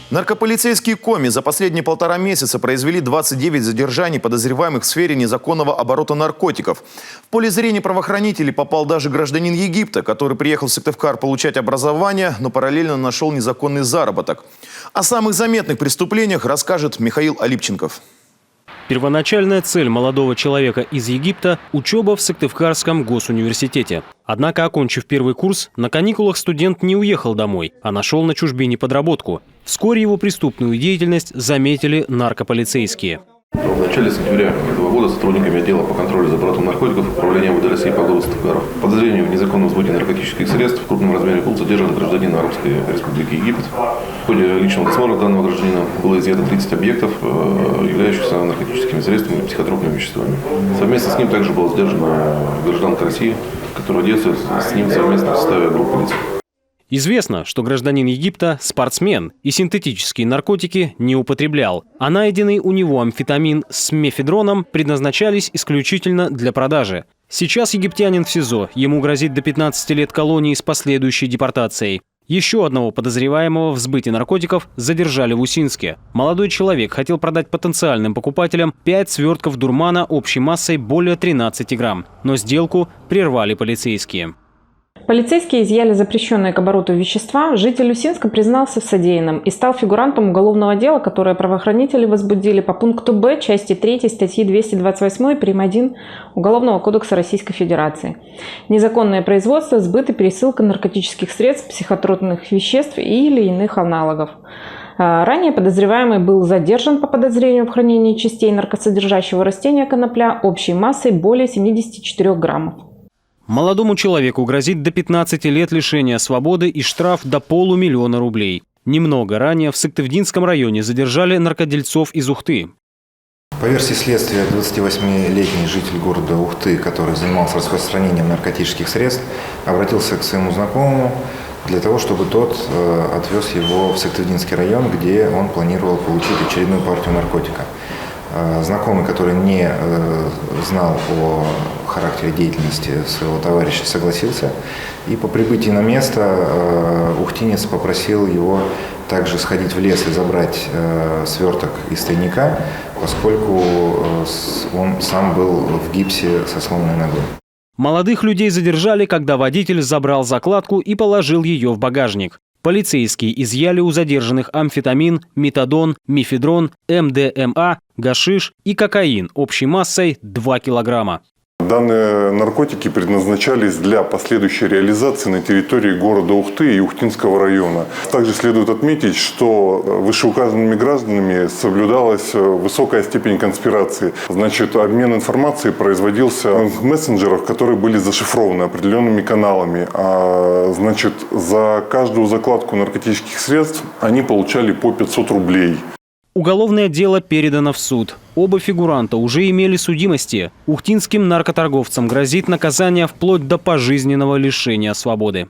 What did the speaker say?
Наркополицейские Коми за последние 1,5 месяца произвели 29 задержаний подозреваемых в сфере незаконного оборота наркотиков. В поле зрения правоохранителей попал даже гражданин Египта, который приехал в Сыктывкар получать образование, но параллельно нашел незаконный заработок. О самых заметных преступлениях расскажет Михаил Алипченков. Первоначальная цель молодого человека из Египта – учеба в Сыктывкарском госуниверситете. Однако, окончив первый курс, на каникулах студент не уехал домой, а нашел на чужбине подработку. Вскоре его преступную деятельность заметили наркополицейские. В начале сентября этого года сотрудниками отдела по контролю за оборотом наркотиков Управления МВД России по городу Сыктывкару по подозрению в незаконном сбыте наркотических средств в крупном размере был задержан гражданин Арабской Республики Египет. В ходе личного досмотра данного гражданина было изъято 30 объектов, являющихся наркотическими средствами и психотропными веществами. Совместно с ним также была задержана гражданка России, которая действует с ним совместно в составе группы лиц. Известно, что гражданин Египта – спортсмен и синтетические наркотики не употреблял, а найденный у него амфетамин с мефедроном предназначались исключительно для продажи. Сейчас египтянин в СИЗО, ему грозит до 15 лет колонии с последующей депортацией. Еще одного подозреваемого в сбыте наркотиков задержали в Усинске. Молодой человек хотел продать потенциальным покупателям 5 свертков дурмана общей массой более 13 грамм, но сделку прервали полицейские. Полицейские изъяли запрещенные к обороту вещества. Житель Усинска признался в содеянном и стал фигурантом уголовного дела, которое правоохранители возбудили по пункту Б части 3 статьи 228 прим. 1 Уголовного кодекса Российской Федерации. Незаконное производство, сбыт и пересылка наркотических средств, психотропных веществ или иных аналогов. Ранее подозреваемый был задержан по подозрению в хранении частей наркосодержащего растения конопля общей массой более 74 граммов. Молодому человеку грозит до 15 лет лишения свободы и штраф до 500 000 рублей. Немного ранее в Сыктывдинском районе задержали наркодельцов из Ухты. По версии следствия, 28-летний житель города Ухты, который занимался распространением наркотических средств, обратился к своему знакомому для того, чтобы тот отвез его в Сыктывдинский район, где он планировал получить очередную партию наркотика. Знакомый, который не знал о характере деятельности своего товарища, согласился. И по прибытии на место ухтинец попросил его также сходить в лес и забрать сверток из тайника, поскольку он сам был в гипсе со сломанной ногой. Молодых людей задержали, когда водитель забрал закладку и положил ее в багажник. Полицейские изъяли у задержанных амфетамин, метадон, мефедрон, МДМА, гашиш и кокаин общей массой 2 килограмма. Данные наркотики предназначались для последующей реализации на территории города Ухты и Ухтинского района. Также следует отметить, что вышеуказанными гражданами соблюдалась высокая степень конспирации. Значит, обмен информацией производился в мессенджерах, которые были зашифрованы определенными каналами. Значит, за каждую закладку наркотических средств они получали по 500 рублей. Уголовное дело передано в суд. Оба фигуранта уже имели судимости. Ухтинским наркоторговцам грозит наказание вплоть до пожизненного лишения свободы.